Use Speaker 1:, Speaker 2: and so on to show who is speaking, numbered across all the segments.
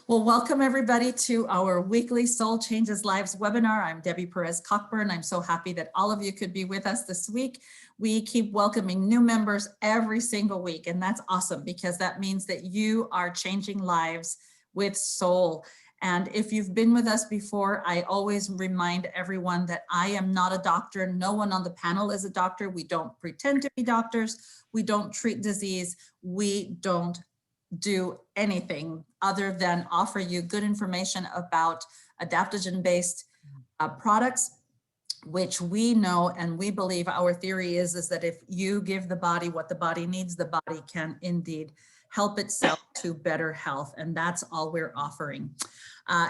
Speaker 1: Well, welcome everybody to our weekly Soul Changes Lives webinar. I'm Debbie Perez Cockburn. I'm so happy that all of you could be with us this week. We keep welcoming new members every single week, and that's awesome because that means that you are changing lives with soul. And if you've been with us before, I always remind everyone that I am not a doctor. No one on the panel is a doctor. We don't pretend to be doctors. We don't treat disease. We don't do anything other than offer you good information about adaptogen-based products, which we know and we believe our theory is that if you give the body what the body needs, the body can indeed help itself to better health. And that's all we're offering.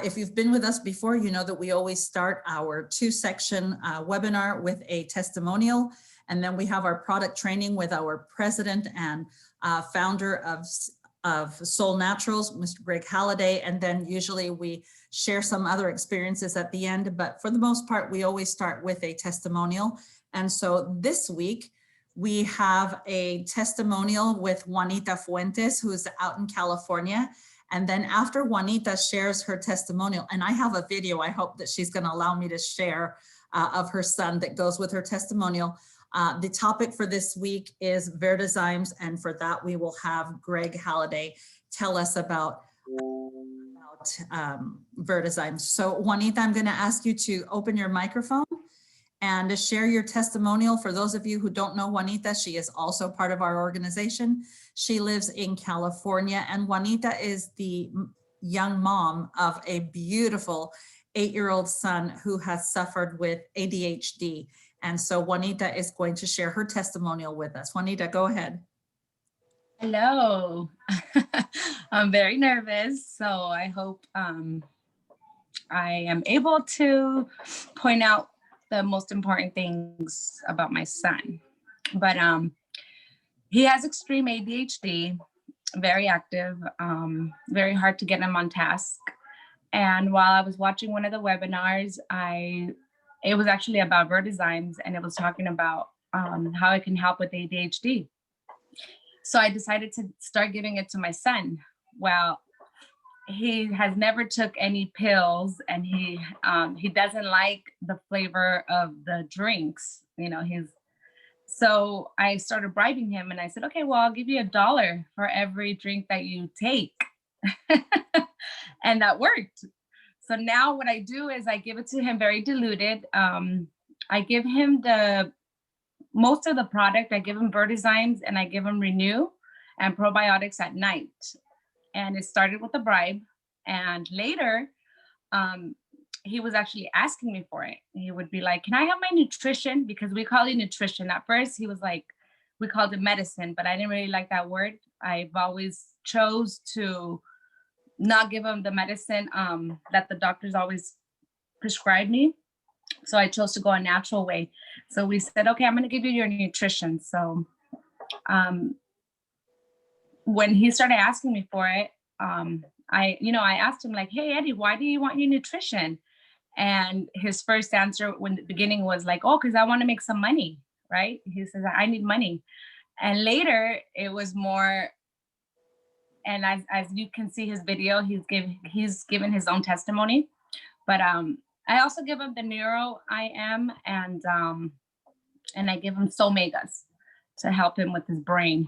Speaker 1: If you've been with us before, you know that we always start our two-section webinar with a testimonial. And then we have our product training with our president and founder of Soul Naturals, Mr. Greg Halliday, and then usually we share some other experiences at the end, but for the most part, we always start with a testimonial. And so this week, we have a testimonial with Juanita Fuentes, who is out in California. And then after Juanita shares her testimonial, and I have a video I hope that she's going to allow me to share of her son that goes with her testimonial. The topic for this week is Verdezymes, and for that we will have Greg Halliday tell us about Verdezymes. So Juanita, I'm going to ask you to open your microphone and to share your testimonial. For those of you who don't know Juanita, she is also part of our organization. She lives in California, and Juanita is the young mom of a beautiful 8-year-old son who has suffered with ADHD. And so Juanita is going to share her testimonial with us. Juanita, go ahead.
Speaker 2: Hello. I'm very nervous, so I hope I am able to point out the most important things about my son. But he has extreme ADHD, very active, very hard to get him on task. And while I was watching one of the webinars, it was actually about Verdezymes, and it was talking about how it can help with ADHD. So I decided to start giving it to my son. Well, he has never took any pills, and he doesn't like the flavor of the drinks. You know, so I started bribing him, and I said, okay, well, I'll give you $1 for every drink that you take. And that worked. So now what I do is I give it to him very diluted. I give him most of the product. I give him Verdezymes, and I give him Renew and probiotics at night. And it started with a bribe. And later, he was actually asking me for it. He would be like, can I have my nutrition? Because we call it nutrition. At first, he was like, we called it medicine, but I didn't really like that word. I've always chose to not give him the medicine that the doctors always prescribe me. So I chose to go a natural way. So we said, okay, I'm going to give you your nutrition. So when he started asking me for it, I asked him like, hey, Eddie, why do you want your nutrition? And his first answer when the beginning was like, oh, because I want to make some money, right? He says, I need money. And later it was more, and as you can see his video, he's given his own testimony. But I also give him the Neuro IM, and I give him Soul Megas to help him with his brain.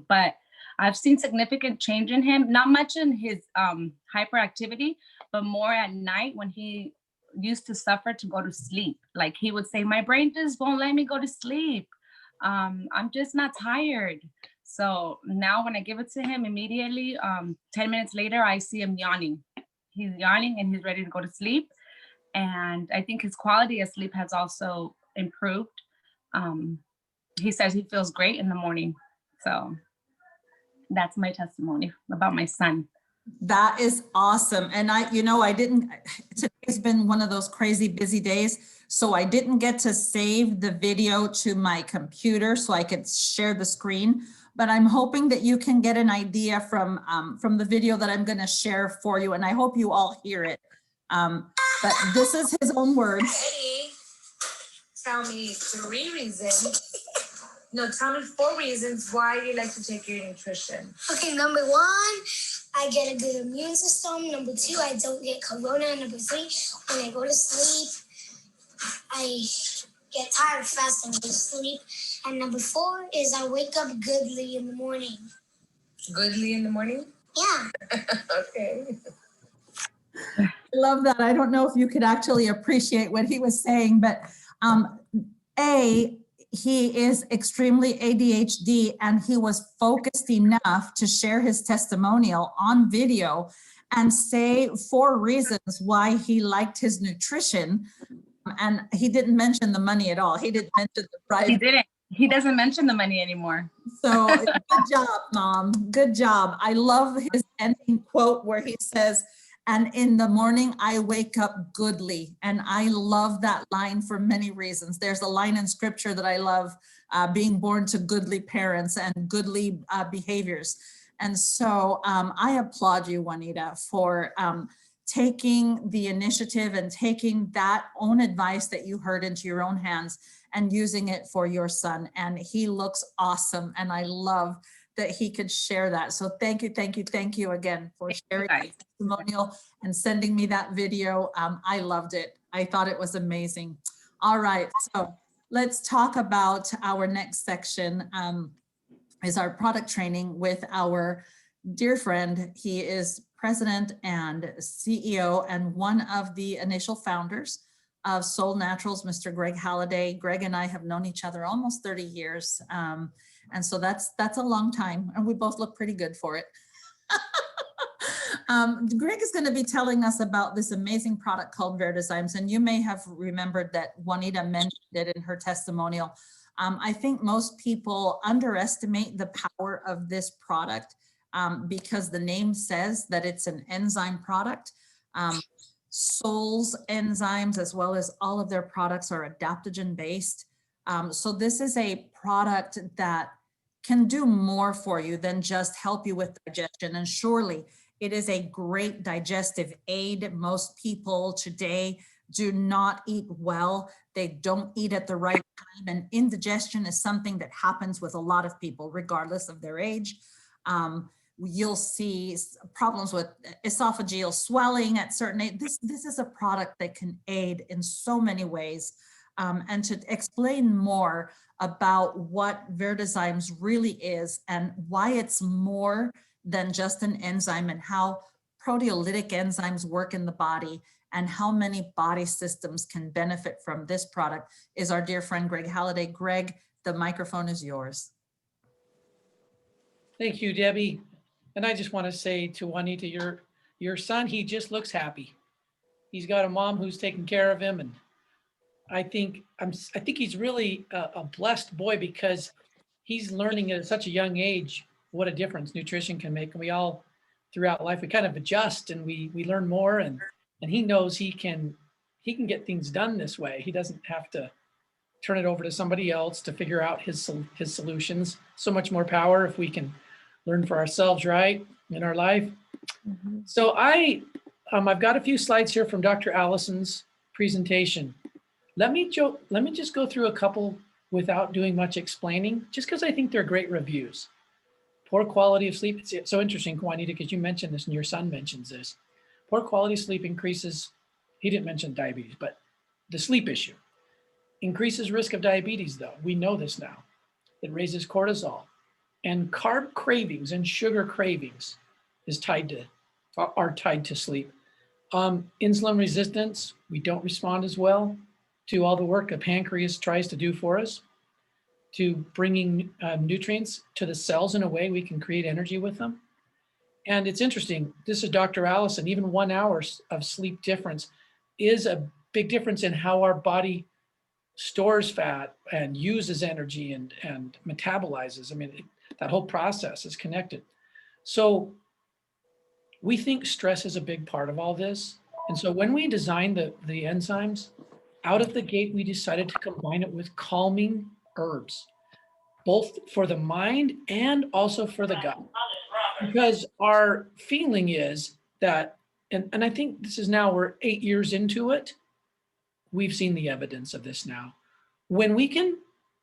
Speaker 2: But I've seen significant change in him, not much in his hyperactivity, but more at night when he used to suffer to go to sleep. Like he would say, my brain just won't let me go to sleep. I'm just not tired. So now when I give it to him immediately, 10 minutes later, I see him yawning. He's yawning and he's ready to go to sleep. And I think his quality of sleep has also improved. He says he feels great in the morning. So that's my testimony about my son.
Speaker 1: That is awesome. And today's been one of those crazy busy days. So I didn't get to save the video to my computer so I could share the screen, but I'm hoping that you can get an idea from the video that I'm going to share for you. And I hope you all hear it. But this is his own words.
Speaker 3: Eddie, tell me 4 reasons why you like to take your nutrition.
Speaker 4: Okay, number 1, I get a good immune system. Number 2, I don't get corona. Number 3, when I go to sleep, I get tired fast and go to sleep. And number 4 is I wake up goodly in the morning.
Speaker 3: Goodly in the morning?
Speaker 4: Yeah.
Speaker 3: Okay.
Speaker 1: I love that. I don't know if you could actually appreciate what he was saying, but he is extremely ADHD, and he was focused enough to share his testimonial on video and say 4 reasons why he liked his nutrition. And he didn't mention the money at all. He didn't mention the price.
Speaker 2: He didn't. He doesn't mention the money anymore.
Speaker 1: So good job, Mom. Good job. I love his ending quote where he says, "And in the morning, I wake up goodly." And I love that line for many reasons. There's a line in scripture that I love, being born to goodly parents and goodly behaviors. And so I applaud you, Juanita, for taking the initiative and taking that own advice that you heard into your own hands and using it for your son. And he looks awesome. And I love that he could share that. So thank you again for sharing that testimonial and sending me that video. I loved it. I thought it was amazing. All right, so let's talk about our next section, is our product training with our dear friend. He is president and CEO and one of the initial founders of Soul Naturals, Mr. Greg Halliday. Greg and I have known each other almost 30 years. And so that's a long time, and we both look pretty good for it. Greg is going to be telling us about this amazing product called Verdezymes, and you may have remembered that Juanita mentioned it in her testimonial. I think most people underestimate the power of this product because the name says that it's an enzyme product. Soul's enzymes, as well as all of their products, are adaptogen based. So this is a product that can do more for you than just help you with digestion. And surely it is a great digestive aid. Most people today do not eat well. They don't eat at the right time. And indigestion is something that happens with a lot of people, regardless of their age. You'll see problems with esophageal swelling at certain age. This is a product that can aid in so many ways. And to explain more about what Verdezymes really is and why it's more than just an enzyme, and how proteolytic enzymes work in the body and how many body systems can benefit from this product, is our dear friend Greg Halliday. Greg, the microphone is yours.
Speaker 5: Thank you, Debbie. And I just want to say to Juanita, your son, he just looks happy. He's got a mom who's taking care of him, and I think he's really a blessed boy, because he's learning at such a young age what a difference nutrition can make. And we all, throughout life, we kind of adjust and we learn more, and he knows he can get things done this way. He doesn't have to turn it over to somebody else to figure out his solutions. So much more power if we can learn for ourselves, right, in our life. Mm-hmm. So I've got a few slides here from Dr. Allison's presentation. Let me just go through a couple without doing much explaining, just because I think they're great reviews. Poor quality of sleep. It's so interesting, Juanita, because you mentioned this and your son mentions this. Poor quality of sleep increases, he didn't mention diabetes, but the sleep issue. Increases risk of diabetes, though. We know this now. It raises cortisol. And carb cravings and sugar cravings are tied to sleep. Insulin resistance, we don't respond as well to all the work the pancreas tries to do for us, to bringing nutrients to the cells in a way we can create energy with them. And it's interesting, this is Dr. Allison, even 1 hour of sleep difference is a big difference in how our body stores fat and uses energy and metabolizes. I mean, that whole process is connected. So we think stress is a big part of all this. And so when we designed the enzymes, out of the gate, we decided to combine it with calming herbs, both for the mind and also for the gut. Because our feeling is that, and I think this is now, we're 8 years into it, we've seen the evidence of this now. When we can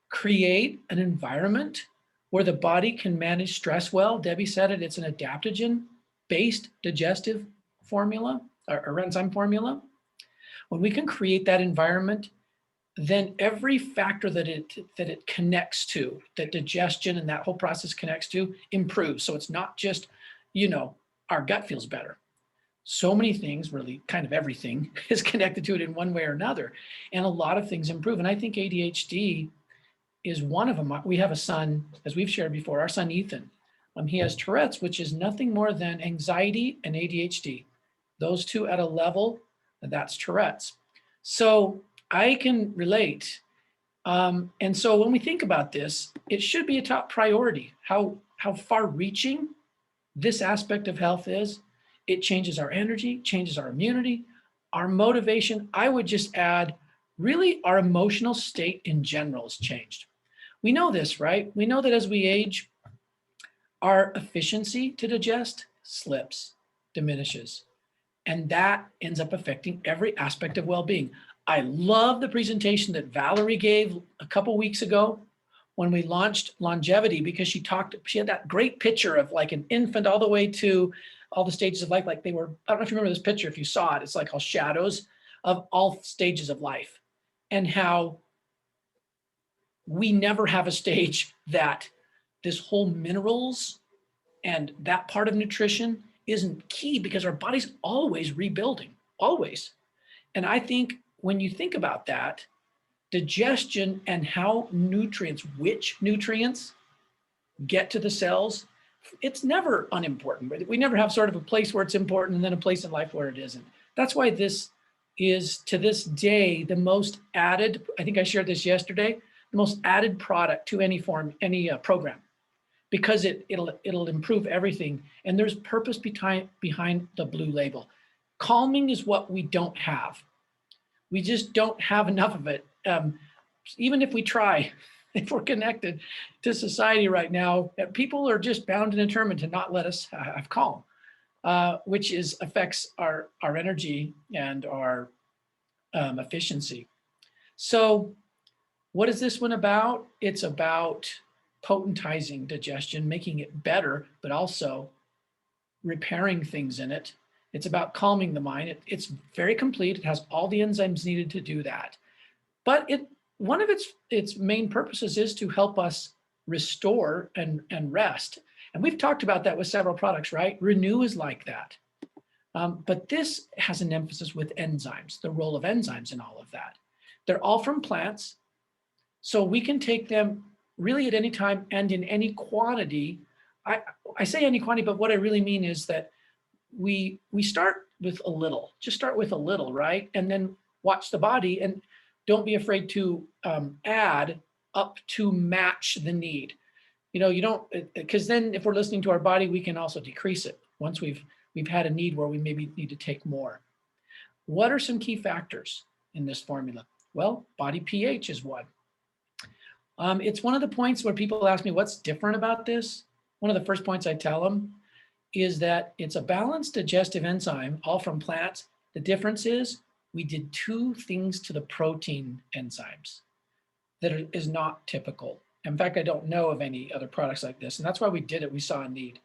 Speaker 5: create an environment where the body can manage stress well, Debbie said it, it's an adaptogen based digestive formula or enzyme formula, when we can create that environment, then every factor that it connects to, that digestion and that whole process connects to, improves. So it's not just, our gut feels better. So many things, really kind of everything is connected to it in one way or another. And a lot of things improve. And I think ADHD is one of them. We have a son, as we've shared before, our son Ethan. He has Tourette's, which is nothing more than anxiety and ADHD. Those two at a level, that's Tourette's. So I can relate. And so when we think about this, it should be a top priority, how far-reaching this aspect of health is. It changes our energy, changes our immunity, our motivation. I would just add, really, our emotional state in general has changed. We know this, right? We know that as we age, our efficiency to digest slips, diminishes, and that ends up affecting every aspect of well-being. I love the presentation that Valerie gave a couple weeks ago when we launched longevity, because she had that great picture of like an infant all the way to all the stages of life. Like they were, I don't know if you remember this picture, if you saw it, it's like all shadows of all stages of life, and how we never have a stage that this whole minerals and that part of nutrition isn't key, because our body's always rebuilding, always. And I think when you think about that, digestion and how which nutrients get to the cells, it's never unimportant. We never have sort of a place where it's important and then a place in life where it isn't. That's why this is, to this day, the most added, I think I shared this yesterday, the most added product to any program, because it'll improve everything. And there's purpose behind the blue label. Calming is what we don't have. We just don't have enough of it. Even if we try, if we're connected to society right now, people are just bound and determined to not let us have calm, which affects our energy and our efficiency. So what is this one about? It's about potentizing digestion, making it better, but also repairing things in it. It's about calming the mind. It's very complete. It has all the enzymes needed to do that. But one of its main purposes is to help us restore and rest. And we've talked about that with several products, right? Renew is like that. But this has an emphasis with enzymes, the role of enzymes in all of that. They're all from plants, so we can take them really at any time and in any quantity. I say any quantity, but what I really mean is that we start with a little, just start with a little, right? And then watch the body, and don't be afraid to add up to match the need. You don't, because then if we're listening to our body, we can also decrease it once we've had a need where we maybe need to take more. What are some key factors in this formula? Well, body pH is one. It's one of the points where people ask me, what's different about this? One of the first points I tell them is that it's a balanced digestive enzyme, all from plants. The difference is we did two things to the protein enzymes that is not typical. In fact, I don't know of any other products like this, and that's why we did it. We saw a need.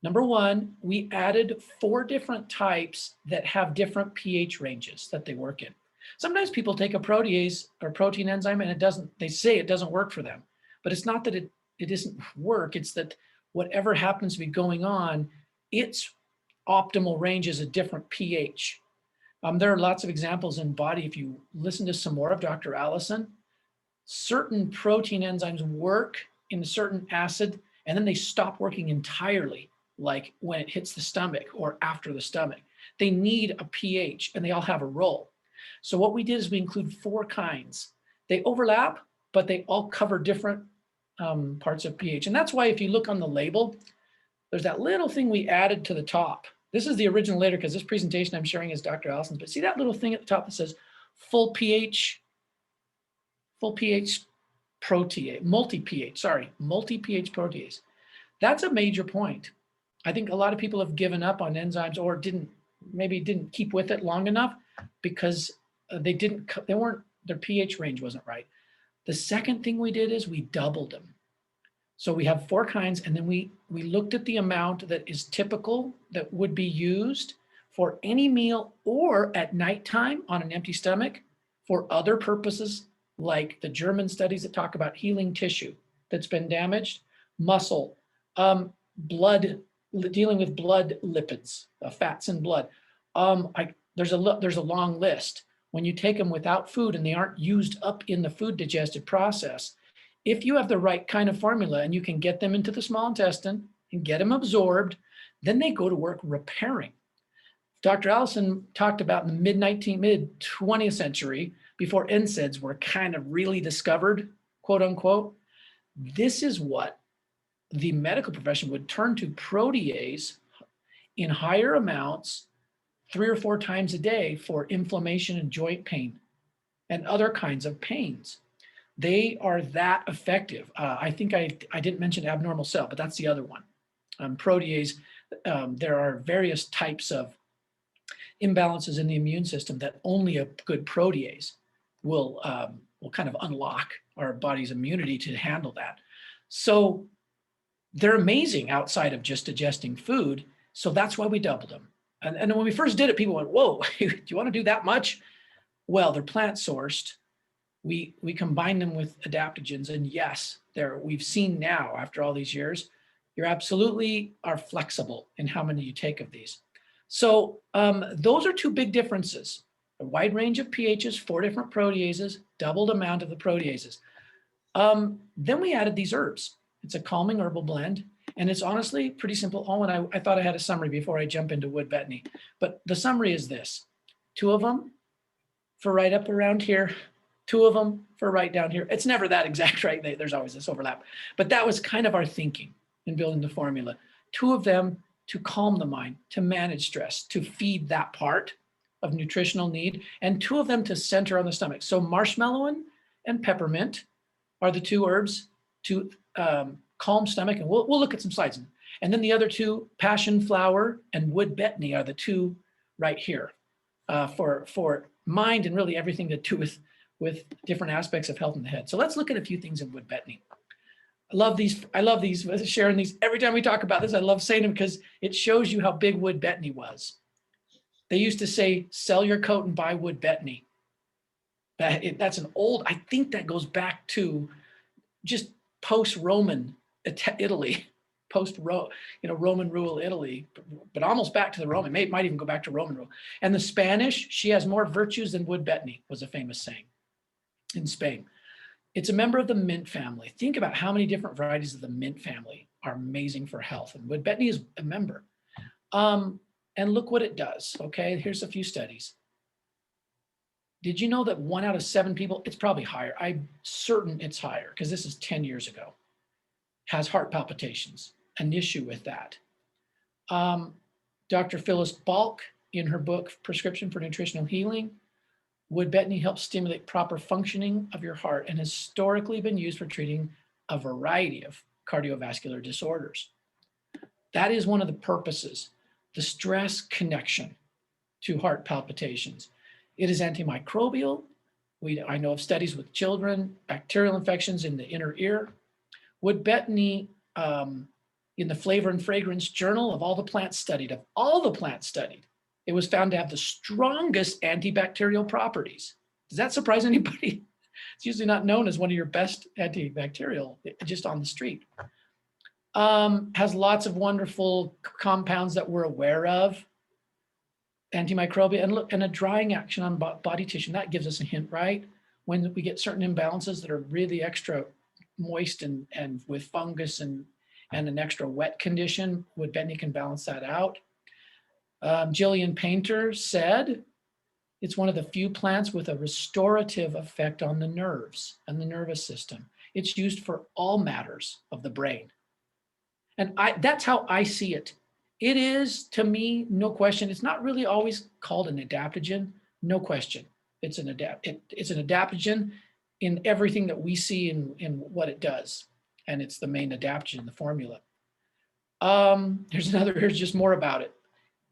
Speaker 5: Number one, we added 4 different types that have different pH ranges that they work in. Sometimes people take a protease or protein enzyme and they say it doesn't work for them, but it's not that it doesn't work. It's that whatever happens to be going on, its optimal range is a different pH. There are lots of examples in body. If you listen to some more of Dr. Allison, certain protein enzymes work in a certain acid, and then they stop working entirely, like when it hits the stomach or after the stomach. They need a pH, and they all have a role. So what we did is we include 4 kinds. They overlap, but they all cover different parts of pH. And that's why if you look on the label, there's that little thing we added to the top. This is the original later, because this presentation I'm sharing is Dr. Allison's, but see that little thing at the top that says full pH protease, multi-pH protease. That's a major point. I think a lot of people have given up on enzymes, or maybe didn't keep with it long enough because their pH range wasn't right. The second thing we did is we doubled them. So we have 4 kinds, and then we we looked at the amount that is typical that would be used for any meal or at nighttime on an empty stomach for other purposes, like the German studies that talk about healing tissue that's been damaged, muscle, blood, dealing with blood lipids, fats in blood. There's a long list. When you take them without food and they aren't used up in the food digested process, if you have the right kind of formula and you can get them into the small intestine and get them absorbed, then they go to work repairing. Dr. Allison talked about in the mid 20th century, before NSAIDs were kind of really discovered, quote unquote. This is what the medical profession would turn to protease in higher amounts 3 or 4 times a day for inflammation and joint pain and other kinds of pains. They are that effective. I think I didn't mention abnormal cell, but that's the other one. Protease, there are various types of imbalances in the immune system that only a good protease will kind of unlock our body's immunity to handle that. So they're amazing outside of just digesting food. So that's why we doubled them. And when we first did it, people went, whoa, do you want to do that much? Well, they're plant sourced. We combine them with adaptogens. And yes, we've seen now after all these years, you absolutely are flexible in how many you take of these. So those are 2 big differences. A wide range of pHs, 4 different proteases, doubled amount of the proteases. Then we added these herbs. It's a calming herbal blend. And it's honestly pretty simple. Oh, and I thought I had a summary before I jump into wood betony. But the summary is this: 2 of them for right up around here, 2 of them for right down here. It's never that exact, right? There's always this overlap. But that was kind of our thinking in building the formula. 2 of them to calm the mind, to manage stress, to feed that part of nutritional need, and 2 of them to center on the stomach. So Marshmallow and Peppermint are the 2 herbs to calm stomach, and we'll look at some slides. And then the other 2, Passion Flower and Wood Betany, are the 2 right here for mind and really everything to do with different aspects of health in the head. So let's look at a few things in Wood Betany. I love these, sharing these. Every time we talk about this, I love saying them because it shows you how big Wood Betany was. They used to say, sell your coat and buy Wood Betany. That's an old, I think that goes back to just post-Roman Italy, Roman rule Italy, but almost back to the Roman, might even go back to Roman rule. And the Spanish, she has more virtues than Wood Betany, was a famous saying in Spain. It's a member of the mint family. Think about how many different varieties of the mint family are amazing for health. And Wood Betany is a member. And look what it does, okay? Here's a few studies. Did you know that 1 out of 7 people, it's probably higher, I'm certain it's higher because this is 10 years ago, has heart palpitations, an issue with that. Dr. Phyllis Balk, in her book, Prescription for Nutritional Healing, Wood Betany helps stimulate proper functioning of your heart and has historically been used for treating a variety of cardiovascular disorders. That is one of the purposes, the stress connection to heart palpitations. It is antimicrobial. I know of studies with children, bacterial infections in the inner ear. Wood Betany, in the Flavor and Fragrance Journal, of all the plants studied, it was found to have the strongest antibacterial properties. Does that surprise anybody? It's usually not known as one of your best antibacterial, just on the street. Has lots of wonderful compounds that we're aware of. Antimicrobial, and a drying action on body tissue. That gives us a hint, right? When we get certain imbalances that are really extra moist and with fungus and an extra wet condition, Wood Betany can balance that out. Jillian Painter said it's one of the few plants with a restorative effect on the nerves and the nervous system. It's used for all matters of the brain. And that's how I see it. It is, to me, no question. It's not really always called an adaptogen, no question. It's an adaptogen in everything that we see in what it does. And it's the main adaptogen in the formula. Here's just more about it.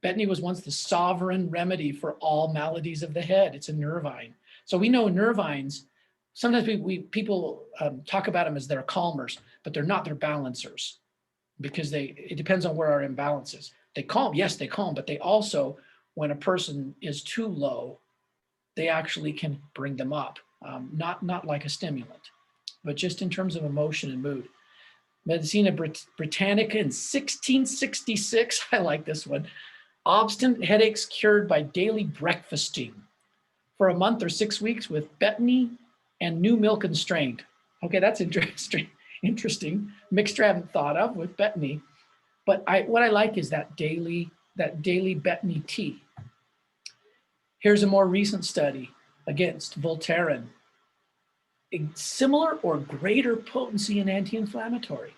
Speaker 5: Betany was once the sovereign remedy for all maladies of the head. It's a nervine. So we know nervines, sometimes people talk about them as they're calmers, but they're not, they're balancers. because it depends on where our imbalance is. They calm, yes, they calm, but they also, when a person is too low, they actually can bring them up. Not like a stimulant, but just in terms of emotion and mood. Medicina Britannica in 1666, I like this one. Obstinate headaches cured by daily breakfasting for a month or 6 weeks with Bettany and new milk and strained. Okay, that's interesting. Mixture I haven't thought of with Bettany. But what I like is that daily Bettany tea. Here's a more recent study against Voltaren. Similar or greater potency in anti-inflammatory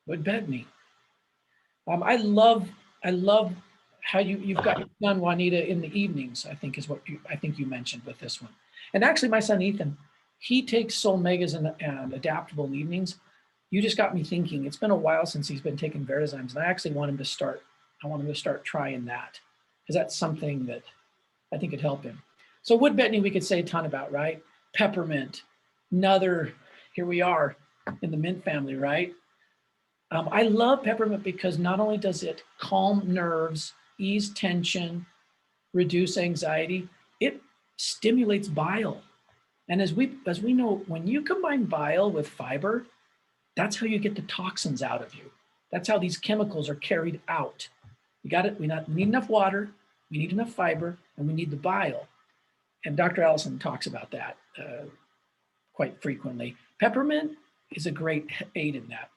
Speaker 5: with Bettany. I love how you've got your son Juanita in the evenings, I think is what you mentioned with this one. And actually my son Ethan, he takes Soul Megas and Adaptable in the evenings. You just got me thinking, it's been a while since he's been taking Verdezymes, and I actually want him to start trying that, because that's something that I think could help him. So wood Bettany we could say a ton about, right? Peppermint, another, here we are in the mint family, right? I love peppermint because not only does it calm nerves, ease tension, reduce anxiety, it stimulates bile. And as we know, when you combine bile with fiber, that's how you get the toxins out of you. That's how these chemicals are carried out. You got it. We need enough water, we need enough fiber, and we need the bile. And Dr. Allison talks about that quite frequently. Peppermint is a great aid in that.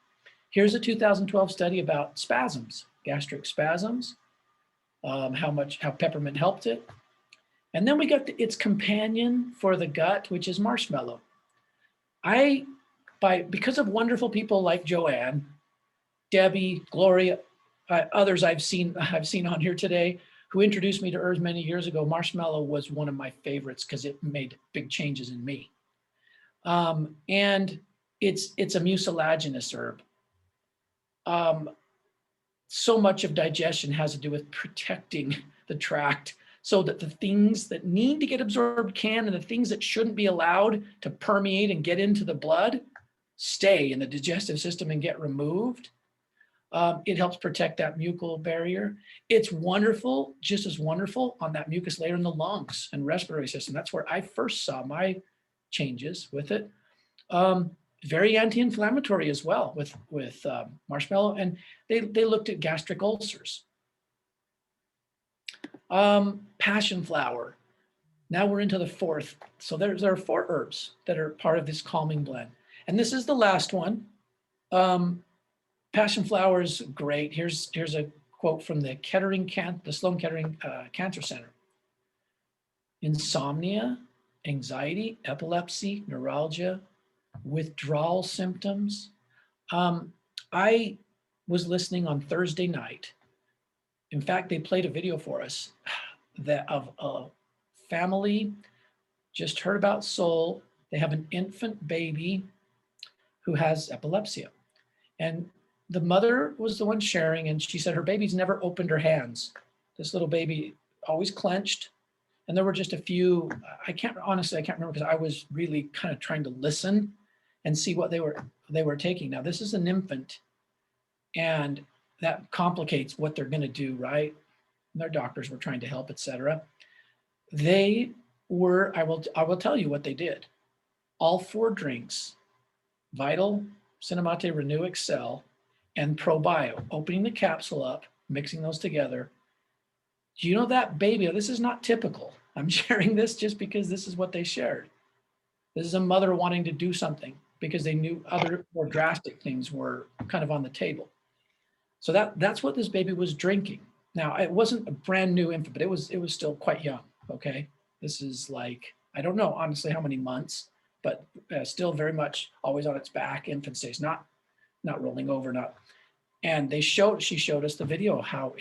Speaker 5: Here's a 2012 study about spasms, gastric spasms, how peppermint helped it. And then we got its companion for the gut, which is marshmallow. Because of wonderful people like Joanne, Debbie, Gloria, others I've seen on here today, who introduced me to herbs many years ago, marshmallow was one of my favorites because it made big changes in me. And it's a mucilaginous herb. So much of digestion has to do with protecting the tract so that the things that need to get absorbed can, and the things that shouldn't be allowed to permeate and get into the blood stay in the digestive system and get removed. It helps protect that mucal barrier. It's wonderful, just as wonderful on that mucus layer in the lungs and respiratory system. That's where I first saw my changes with it. Very anti-inflammatory as well with marshmallow, and they looked at gastric ulcers. Passion flower. Now we're into the fourth. So there are 4 herbs that are part of this calming blend. And this is the last one. Passion flower is great. Here's a quote from the Sloan Kettering Cancer Center. Insomnia, anxiety, epilepsy, neuralgia, withdrawal symptoms. I was listening on Thursday night. In fact, they played a video for us of a family just heard about Soul. They have an infant baby who has epilepsy. And the mother was the one sharing, and she said her baby's never opened her hands. This little baby always clenched. And there were just a few, I can't remember because I was really kind of trying to listen and see what they were taking. Now, this is an infant, and that complicates what they're going to do, right? And their doctors were trying to help, etc. They were, I will tell you what they did. All 4 drinks, Vital, Cinemate, Renew, Excel, and ProBio, opening the capsule up, mixing those together. Do you know that baby? This is not typical. I'm sharing this just because this is what they shared. This is a mother wanting to do something because they knew other more drastic things were kind of on the table. So that's what this baby was drinking. Now, it wasn't a brand new infant, but it was still quite young, okay? This is like, I don't know honestly how many months, but still very much always on its back, infant stage, not rolling over, and she showed us the video how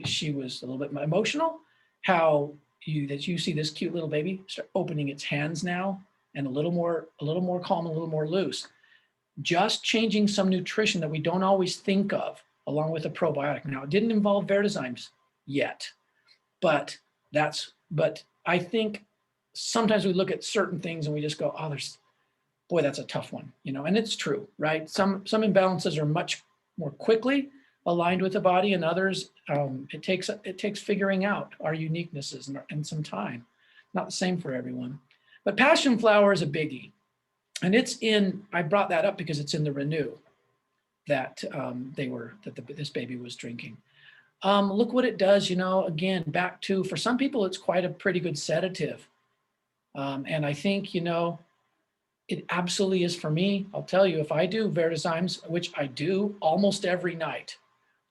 Speaker 5: she was a little bit emotional, how you see this cute little baby start opening its hands now and a little more calm, a little more loose. Just changing some nutrition that we don't always think of along with a probiotic. Now, it didn't involve Verdezymes yet, but I think sometimes we look at certain things and we just go, oh, boy, that's a tough one, and it's true, right? Some imbalances are much more quickly aligned with the body, and others, it takes figuring out our uniquenesses and some time. Not the same for everyone. But passion flower is a biggie. And I brought that up because it's in the Renew that this baby was drinking. Look what it does, again, back to, for some people, it's quite a pretty good sedative. And I think, it absolutely is for me. I'll tell you, if I do Verdezymes, which I do almost every night,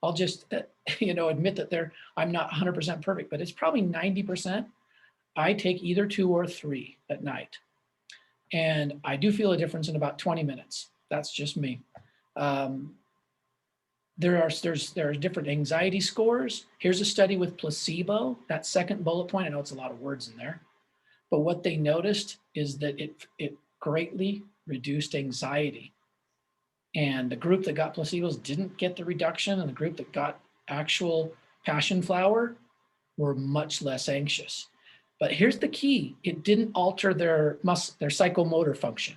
Speaker 5: I'll just, admit that I'm not 100% perfect, but it's probably 90%. I take either 2 or 3 at night. And I do feel a difference in about 20 minutes. That's just me. There are different anxiety scores. Here's a study with placebo. That second bullet point, I know it's a lot of words in there, but what they noticed is that it greatly reduced anxiety. And the group that got placebos didn't get the reduction, and the group that got actual passion flower were much less anxious. But here's the key: it didn't alter their psychomotor function.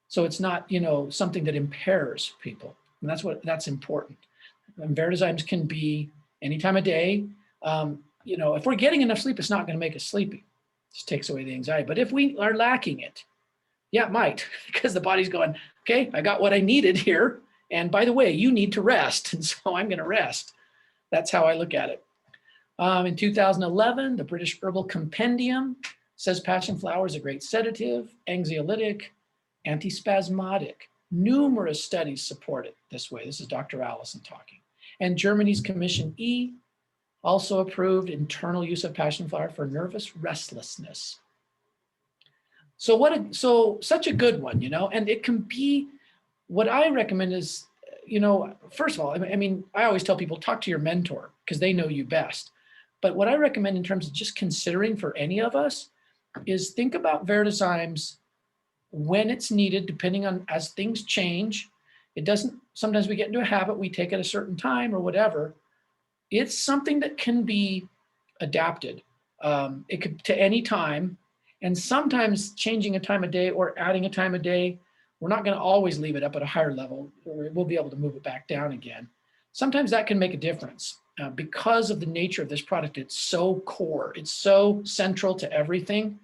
Speaker 5: So it's not, something that impairs people, and that's important. And Verdezymes can be any time of day. If we're getting enough sleep, it's not going to make us sleepy. It just takes away the anxiety. But if we are lacking it, yeah, it might, because the body's going, okay, I got what I needed here. And by the way, you need to rest. And so I'm going to rest. That's how I look at it. In 2011, the British Herbal Compendium says passion flower is a great sedative, anxiolytic, antispasmodic. Numerous studies support it this way. This is Dr. Allison talking. And Germany's Commission E also approved internal use of passion flower for nervous restlessness. So such a good one, and it can be, what I recommend is, first of all, I always tell people, talk to your mentor because they know you best. But what I recommend in terms of just considering for any of us is think about Verdezymes when it's needed, depending on as things change. Sometimes we get into a habit, we take at a certain time or whatever. It's something that can be adapted. It could to any time. And sometimes changing a time of day or adding a time of day, we're not going to always leave it up at a higher level, or we'll be able to move it back down again. Sometimes that can make a difference because of the nature of this product. It's so core, it's so central to everything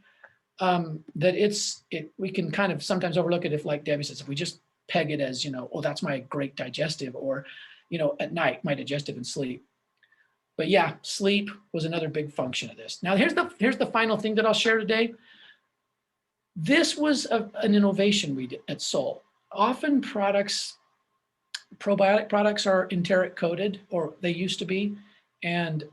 Speaker 5: that we can kind of sometimes overlook it if, like Debbie says, if we just peg it as, oh, that's my great digestive, or, at night, my digestive and sleep. But yeah, sleep was another big function of this. Now, here's the final thing that I'll share today. This was an innovation we did at Solle. Often probiotic products are enteric coated, or they used to be. And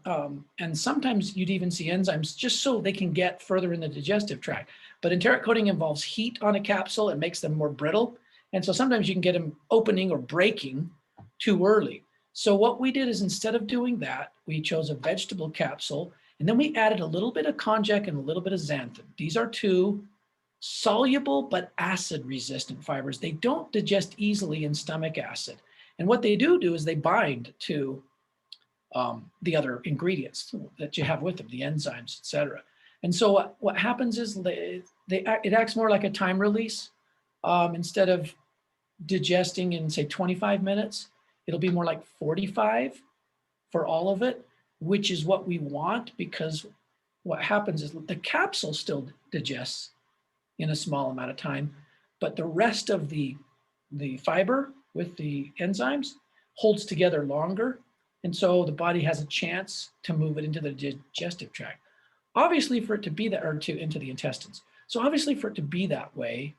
Speaker 5: sometimes you'd even see enzymes just so they can get further in the digestive tract. But enteric coating involves heat on a capsule. It makes them more brittle. And so sometimes you can get them opening or breaking too early. So what we did is, instead of doing that, we chose a vegetable capsule, and then we added a little bit of konjac and a little bit of xanthan. These are 2 soluble but acid resistant fibers. They don't digest easily in stomach acid. And what they do is they bind to the other ingredients that you have with them, the enzymes, et cetera. And so what happens is it acts more like a time release. Instead of digesting in, say, 25 minutes, it'll be more like 45 for all of it, which is what we want, because what happens is the capsule still digests in a small amount of time, but the rest of the fiber with the enzymes holds together longer. And so the body has a chance to move it into the digestive tract. Obviously, for it to be that, or into the intestines. So obviously, for it to be that way,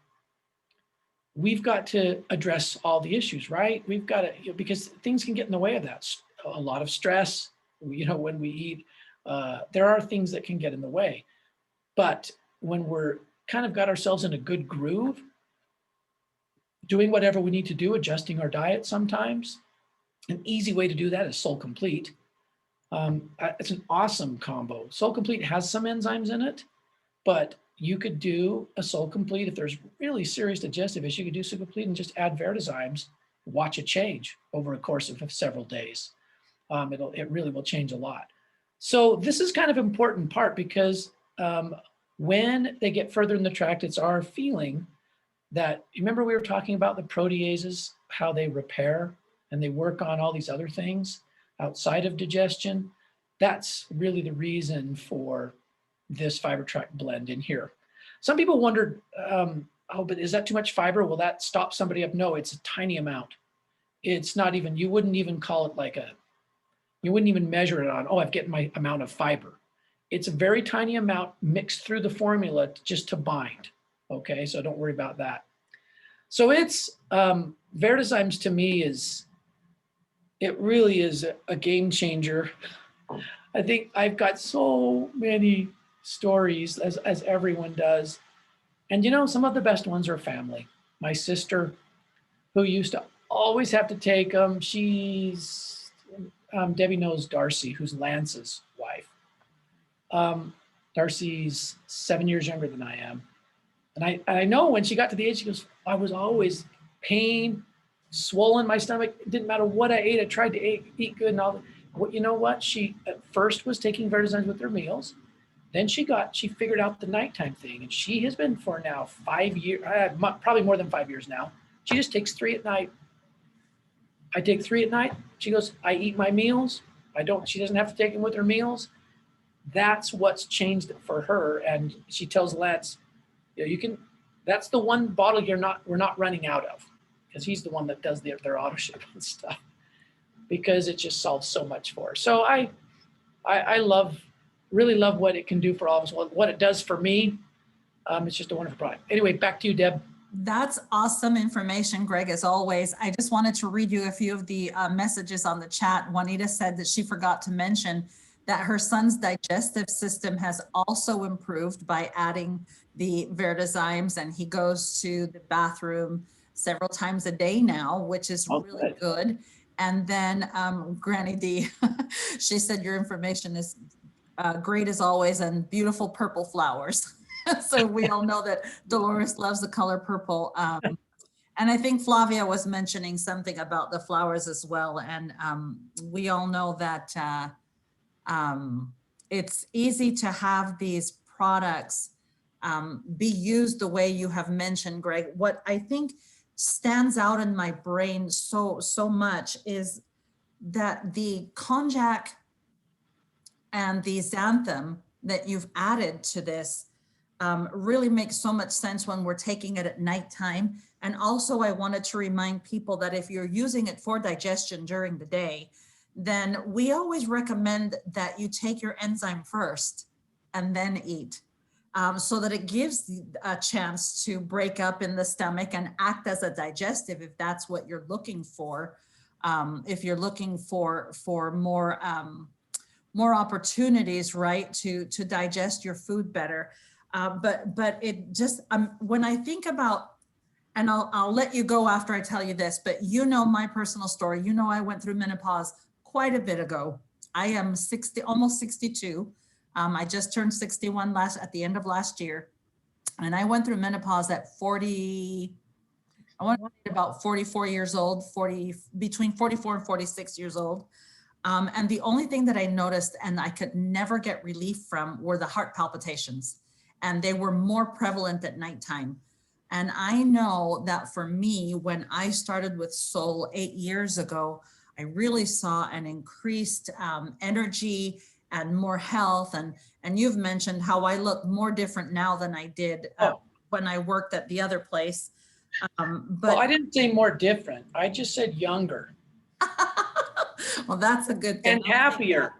Speaker 5: we've got to address all the issues, right? We've got to, because things can get in the way of that. A lot of stress, when we eat, there are things that can get in the way. But when we're kind of got ourselves in a good groove, doing whatever we need to do, adjusting our diet sometimes, an easy way to do that is Solle Complete. It's an awesome combo. Solle Complete has some enzymes in it, but you could do a Solle Complete if there's really serious digestive issue. You could do Solle Complete and just add Verdezymes, watch it change over a course of several days. It really will change a lot. So this is kind of an important part, because when they get further in the tract, it's our feeling that, remember we were talking about the proteases, how they repair and they work on all these other things outside of digestion, that's really the reason for this fiber track blend in here. Some people wondered, oh, but is that too much fiber? Will that stop somebody up? No, it's a tiny amount. It's not even, you wouldn't even call it like you wouldn't even measure it on, oh, I've getting my amount of fiber. It's a very tiny amount mixed through the formula just to bind. Okay, so don't worry about that. So it's, Verdezymes to me it really is a game changer. I think I've got so many stories as everyone does. And you know, some of the best ones are family. My sister, who used to always have to take them, she's, Debbie knows Darcy, who's Lance's wife. Darcy's 7 years younger than I am. And I know when she got to the age, she goes, I was always pain, swollen my stomach. It didn't matter what I ate. I tried to eat good and all. You know what? She at first was taking Verdezymes with her meals. Then she figured out the nighttime thing. And she has been for now 5 years, probably more than 5 years now. She just takes 3 at night. I take 3 at night. She goes, I eat my meals. She doesn't have to take them with her meals. That's what's changed it for her. And she tells Lance, that's the one bottle we're not running out of, because he's the one that does their auto ship and stuff, because it just solves so much for her. So I really love what it can do for all of us. What it does for me, it's just a wonderful product. Anyway, back to you, Deb.
Speaker 1: That's awesome information, Greg, as always. I just wanted to read you a few of the messages on the chat. Juanita said that she forgot to mention that her son's digestive system has also improved by adding the Verdezymes, and he goes to the bathroom several times a day now, which is really good. And then Granny D, she said your information is great as always, and beautiful purple flowers. So we all know that Dolores loves the color purple. And I think Flavia was mentioning something about the flowers as well. And we all know that it's easy to have these products be used the way you have mentioned, Greg. What I think stands out in my brain so much is that the konjac and the xanthan that you've added to this really makes so much sense when we're taking it at nighttime. And also I wanted to remind people that if you're using it for digestion during the day, then we always recommend that you take your enzyme first and then eat, so that it gives a chance to break up in the stomach and act as a digestive if that's what you're looking for. If you're looking for more opportunities, right, to digest your food better. But it just, when I think about, and I'll let you go after I tell you this, but you know my personal story. You know I went through menopause quite a bit ago. I am 60, almost 62. I just turned 61 at the end of last year. And I went through menopause at 40, I want to say about 44 years old, between 44 and 46 years old. And the only thing that I noticed and I could never get relief from were the heart palpitations. And they were more prevalent at nighttime. And I know that for me, when I started with Solle 8 years ago, I really saw an increased energy and more health. And you've mentioned how I look more different now than I did when I worked at the other place. But
Speaker 5: well, I didn't say more different. I just said younger.
Speaker 1: Well, that's a good thing.
Speaker 5: And happier.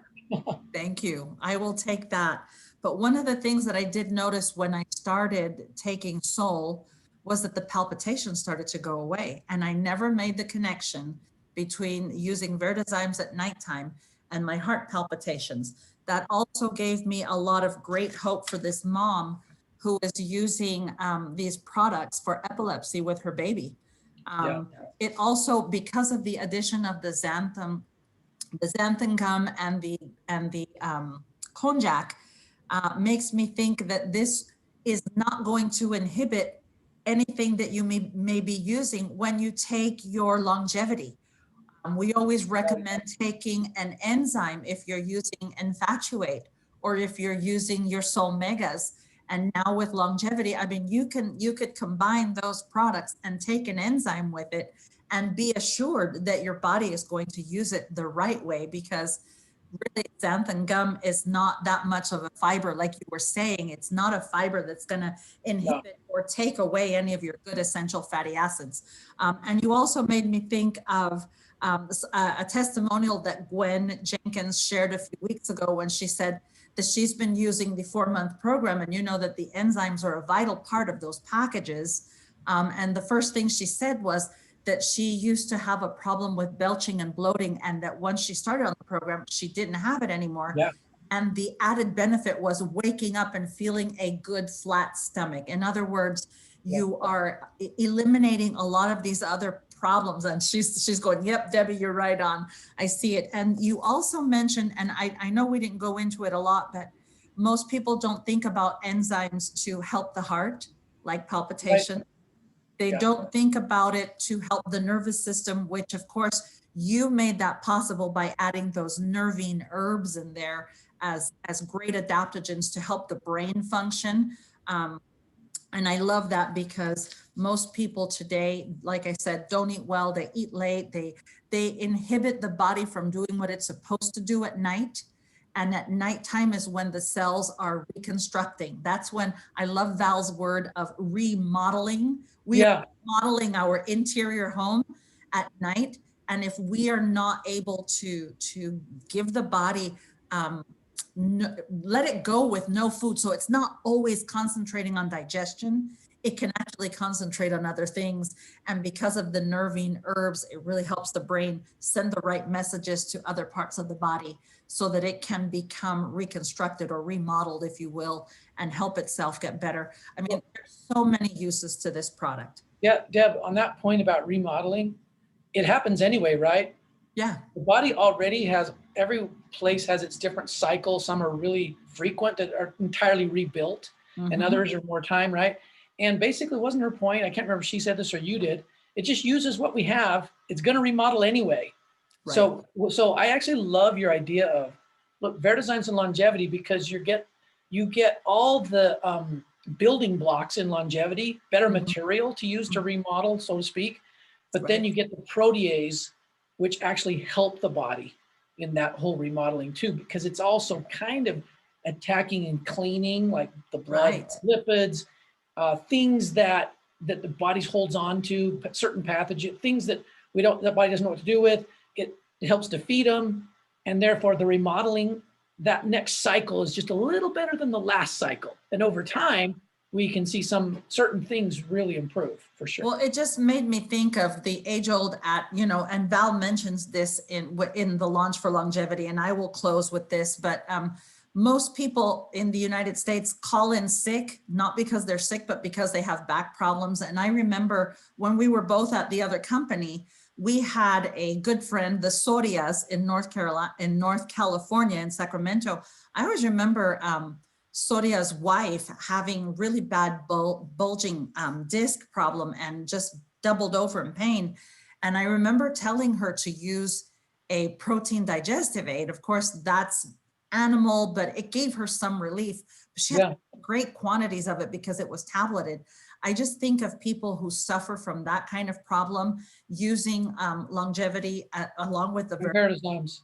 Speaker 1: Thank you. I will take that. But one of the things that I did notice when I started taking Solle was that the palpitations started to go away. And I never made the connection between using Verdezymes at nighttime and my heart palpitations. That also gave me a lot of great hope for this mom who is using these products for epilepsy with her baby. It also, because of the addition of the xanthan gum and the konjac, makes me think that this is not going to inhibit anything that you may be using when you take your longevity. We always recommend taking an enzyme if you're using Infatuate or if you're using your Solle Megas. And now with longevity, I mean, you could combine those products and take an enzyme with it and be assured that your body is going to use it the right way, because really xanthan gum is not that much of a fiber. Like you were saying, it's not a fiber that's going to inhibit or take away any of your good essential fatty acids. And you also made me think of a testimonial that Gwen Jenkins shared a few weeks ago when she said that she's been using the 4-month program, and you know that the enzymes are a vital part of those packages. And the first thing she said was that she used to have a problem with belching and bloating, and that once she started on the program, she didn't have it anymore.
Speaker 5: Yeah.
Speaker 1: And the added benefit was waking up and feeling a good flat stomach. In other words, you are eliminating a lot of these other problems. And she's going, yep, Debbie, you're right on. I see it. And you also mentioned, and I know we didn't go into it a lot, but most people don't think about enzymes to help the heart, like palpitation. Right. They don't think about it to help the nervous system, which of course you made that possible by adding those nervine herbs in there as great adaptogens to help the brain function. And I love that, because most people today, like I said, don't eat well, they eat late, they inhibit the body from doing what it's supposed to do at night. And at nighttime is when the cells are reconstructing. That's when, I love Val's word of remodeling. We are modeling our interior home at night. And if we are not able to give the body, let it go with no food, so it's not always concentrating on digestion, it can actually concentrate on other things. And because of the nervine herbs, it really helps the brain send the right messages to other parts of the body so that it can become reconstructed or remodeled, if you will, and help itself get better. I mean, there's so many uses to this product.
Speaker 5: Yeah, Deb, on that point about remodeling, it happens anyway, right?
Speaker 1: Yeah.
Speaker 5: The body already has, every place has its different cycles. Some are really frequent that are entirely rebuilt, and others are more time, right? And basically, wasn't her point, I can't remember if she said this or you did, it just uses what we have. It's going to remodel anyway. Right. So I actually love your idea of, look, Verdezymes and longevity, because you get all the building blocks in longevity, better material to use to remodel, so to speak. But then you get the protease, which actually help the body in that whole remodeling too, because it's also kind of attacking and cleaning, like the blood, lipids, things that the body holds on to, certain pathogen, things that the body doesn't know what to do with. It helps defeat them. And therefore the remodeling, that next cycle is just a little better than the last cycle. And over time, we can see some certain things really improve, for sure.
Speaker 1: Well, it just made me think of the age-old and Val mentions this in the launch for longevity, and I will close with this, but most people in the United States call in sick, not because they're sick, but because they have back problems. And I remember when we were both at the other company, we had a good friend, the Sorias in North California, in Sacramento. I always remember Soria's wife having really bad bulging disc problem and just doubled over in pain. And I remember telling her to use a protein digestive aid. Of course, that's animal, but it gave her some relief. She had great quantities of it because it was tableted. I just think of people who suffer from that kind of problem using longevity along with the
Speaker 5: Verdezymes.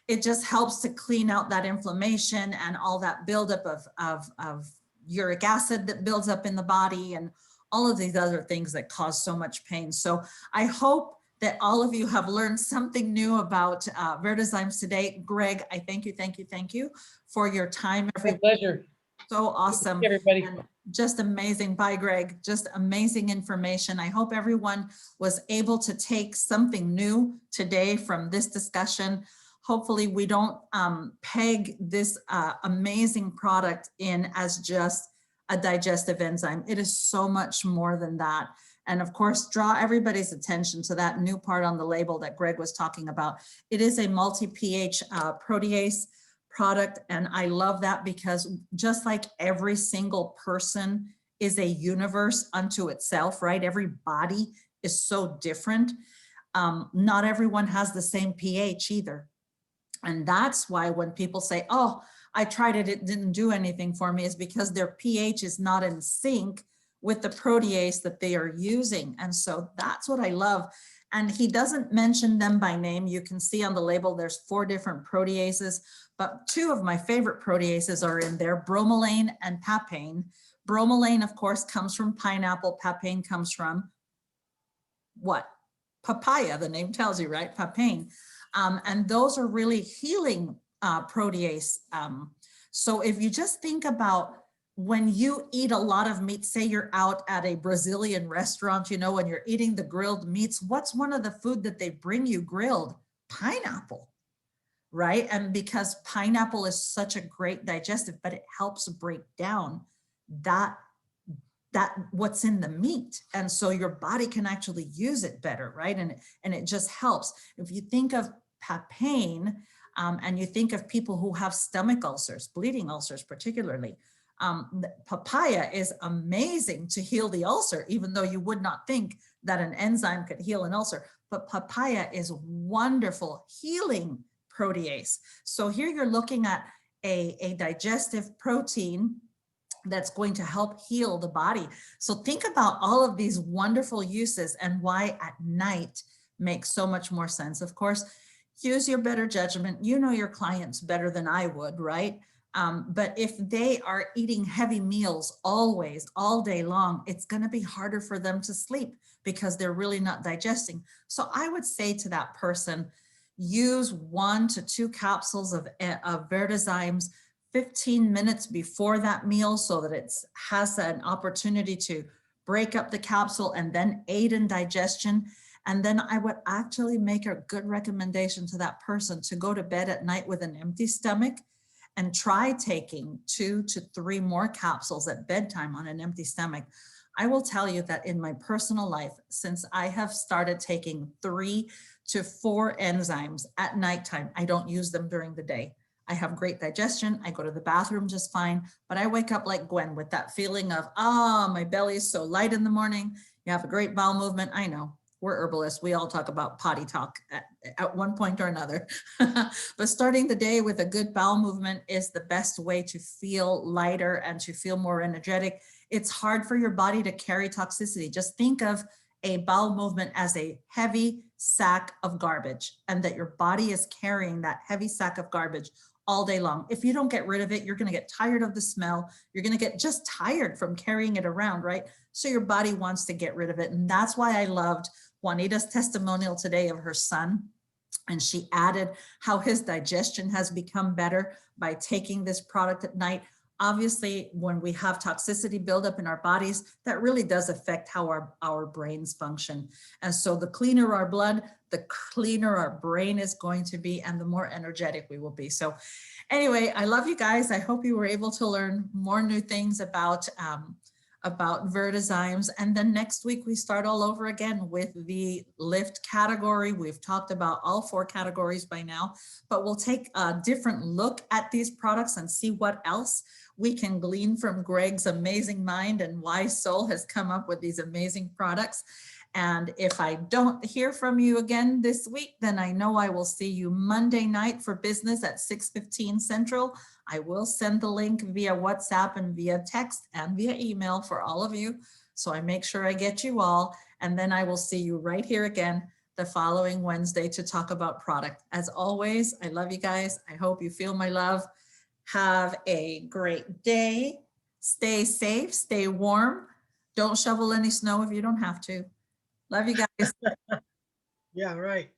Speaker 1: It just helps to clean out that inflammation and all that buildup of uric acid that builds up in the body and all of these other things that cause so much pain. So I hope that all of you have learned something new about Verdezymes today. Greg, I thank you for your time.
Speaker 5: My pleasure.
Speaker 1: So awesome.
Speaker 5: Everybody.
Speaker 1: And just amazing. Bye, Greg. Just amazing information. I hope everyone was able to take something new today from this discussion. Hopefully we don't peg this amazing product in as just a digestive enzyme. It is so much more than that. And of course, draw everybody's attention to that new part on the label that Greg was talking about. It is a multi-pH protease product. And I love that because just like every single person is a universe unto itself, right? Every body is so different. Not everyone has the same pH either. And that's why when people say, oh, I tried it, it didn't do anything for me, is because their pH is not in sync with the protease that they are using. And so that's what I love. And he doesn't mention them by name. You can see on the label, there's 4 different proteases, but 2 of my favorite proteases are in there, bromelain and papain. Bromelain, of course, comes from pineapple. Papain comes from what? Papaya, the name tells you, right? Papain. And those are really healing protease. So if you just think about when you eat a lot of meat, say you're out at a Brazilian restaurant, you know, when you're eating the grilled meats, what's one of the food that they bring you grilled? Pineapple, right? And because pineapple is such a great digestive, but it helps break down that what's in the meat. And so your body can actually use it better, right? And it just helps. If you think of papain, and you think of people who have stomach ulcers, bleeding ulcers particularly, papaya is amazing to heal the ulcer, even though you would not think that an enzyme could heal an ulcer. But papaya is wonderful healing protease. So here you're looking at a digestive protein that's going to help heal the body. So think about all of these wonderful uses and why at night makes so much more sense. Of course, use your better judgment. You know your clients better than I would, right? But if they are eating heavy meals always, all day long, it's going to be harder for them to sleep because they're really not digesting. So I would say to that person, use 1 to 2 capsules of Verdezymes 15 minutes before that meal so that it has an opportunity to break up the capsule and then aid in digestion. And then I would actually make a good recommendation to that person to go to bed at night with an empty stomach and try taking 2 to 3 more capsules at bedtime on an empty stomach. I will tell you that in my personal life, since I have started taking 3 to 4 enzymes at nighttime, I don't use them during the day. I have great digestion. I go to the bathroom just fine, but I wake up like Gwen with that feeling of, my belly is so light in the morning. You have a great bowel movement. I know. We're herbalists. We all talk about potty talk at one point or another. But starting the day with a good bowel movement is the best way to feel lighter and to feel more energetic. It's hard for your body to carry toxicity. Just think of a bowel movement as a heavy sack of garbage, and that your body is carrying that heavy sack of garbage all day long. If you don't get rid of it, you're going to get tired of the smell. You're going to get just tired from carrying it around, right? So your body wants to get rid of it. And that's why I loved Juanita's testimonial today of her son. And she added how his digestion has become better by taking this product at night. Obviously, when we have toxicity buildup in our bodies, that really does affect how our brains function. And so the cleaner our blood, the cleaner our brain is going to be, and the more energetic we will be. So anyway, I love you guys. I hope you were able to learn more new things about Verdezymes. And then next week, we start all over again with the lift category. We've talked about all 4 categories by now, but we'll take a different look at these products and see what else we can glean from Greg's amazing mind and why Solle has come up with these amazing products. And if I don't hear from you again this week, then I know I will see you Monday night for business at 6:15 Central. I will send the link via WhatsApp and via text and via email for all of you. So I make sure I get you all. And then I will see you right here again the following Wednesday to talk about product. As always, I love you guys. I hope you feel my love. Have a great day. Stay safe, stay warm. Don't shovel any snow if you don't have to. Love you guys.
Speaker 6: Yeah, right.